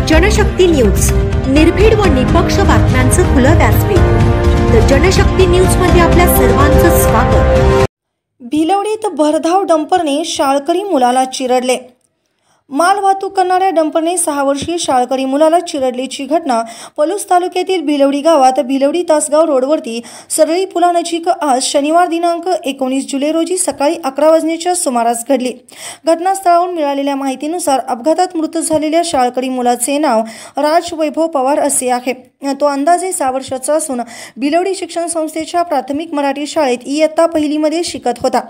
Janshakti news, निर्भीड व निपक्ष बातम्यांचं खुलं व्यासपीठ। द जनशक्ती न्यूज मध्ये आपल्या सर्वांचं स्वागत। भिलवडीत भरधाव डंपरने शाळकरी मुलाला चिरडले। माल वाहतूक करणाऱ्या डंपरने 6 वर्षीय शाळकरी मुलाला चिरडल्याची घटना पलूस तालुक्यातील भिलवडी गावात भिलवडी तासगाव रोडवरती सरळी पुलानजीक आज शनिवार दिनांक 19 जुलै रोजी सकाळी 11 वाजण्याच्या सुमारास घडली। घटनास्थळावरून मिळालेल्या माहितीनुसार अपघातात मृत्यू झालेल्या शाळकरी मुलाचे नाव राज वैभव पवार असे आहे। तो अंदाजे 6 वर्षाचा असून भिलवडी शिक्षण संस्थेच्या प्राथमिक मराठी शाळेत इयत्ता पहिलीमध्ये शिकत होता।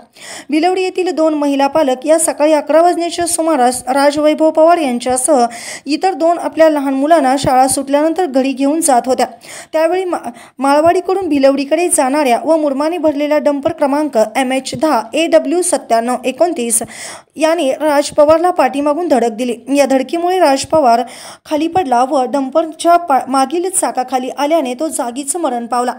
भिलवडी येथील 2 महिला पालक या सकाळी 11 वाजण्याच्या सुमारास राज वैभव पवार यांच्यासह इतर 2 आपल्या लहान मुलांना शाळा सुटल्यानंतर घरी घेऊन जात होत्या। त्यावेळी माळवाडीकडून भिलवडीकडे जाणाऱ्या व मुरमाने भरलेला डंपर क्रमांक MH10 AW 9729 याने राज पवारला पाठीमागून धडक दिली। या धडकीमुळे राज पवार खाली पडला व डंपरच्या मागील चाकाखाली आल्याने तो जागीच मरण पावला।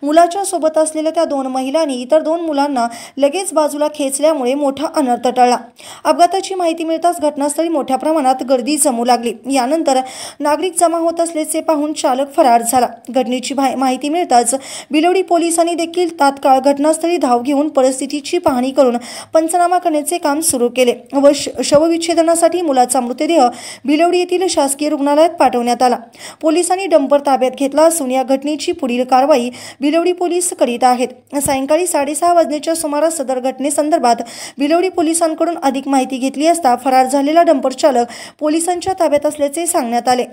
मुलाच्या सोबत असलेल्या त्या 2 महिलांनी इतर 2 मुलांना लगेच बाजूला खेचल्यामुळे मोठा अनर्थ टळला। अपघाताची माहिती मिळताच घटनास्थळी मोठ्या प्रमाणात गर्दी जमू लागली। यानंतर नागरिक जमा होत असल्याचे पाहून चालक फरार झाला। घटनेची माहिती मिळताच भिलवडी पोलिसांनी देखील तात्काळ घटनास्थळी धाव घेऊन परिस्थितीची पाहणी करून पंचनामा करण्याचे काम सुरू केले व शवविच्छेदनासाठी मुलाचा मृतदेह भिलवडी येथील शासकीय रुग्णालयात पाठवण्यात आला। पोलिसांनी डंपर ताब्यात घेतला असून या घटनेची पुढील कारवाई भिलवडी पोलीस करीत आहेत। सायंकाळी 6:30 वाजण्याच्या सुमारास सदर घटनेसंदर्भात भिलवडी पोलिसांकडून अधिक माहिती घेतली असता फरार झालेला डंपर चालक पोलिसांच्या ताब्यात असल्याचे सांगण्यात आले।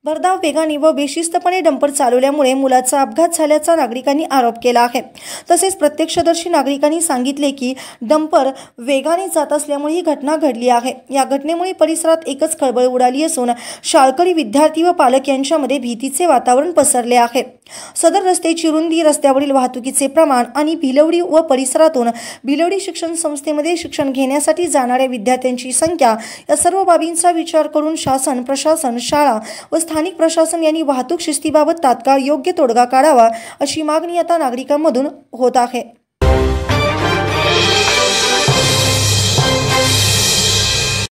भरधाव वेगाने व बेशिस्तपणे डंपर चालवल्यामुळे मुलाचा अपघात झाल्याचा नागरिकांनी आरोप केला आहे। तसेच प्रत्यक्षदर्शी नागरिकांनी सांगितले की डंपर वेगाने जात असल्यामुळे ही घटना घडली आहे। या घटनेमुळे परिसरात एकच खळबळ उडाली असून शाळकरी विद्यार्थी व पालक यांच्यामध्ये भीतीचे वातावरण पसरले आहे। सदर रस्त्याची रुंदी, रस्त्यावरील वाहतुकीचे प्रमाण आणि भिलवडी व परिसरातून भिलवडी शिक्षण संस्थेमध्ये शिक्षण घेण्यासाठी जाणाऱ्या विद्यार्थ्यांची संख्या या सर्व बाबींचा विचार करून शासन, प्रशासन, शाळा व स्थानिक प्रशासन यांनी वाहतूक शिस्तीबाबत तात्काळ योग्य तोडगा काढावा अशी मागणी आता नागरिकांमधून होत आहे।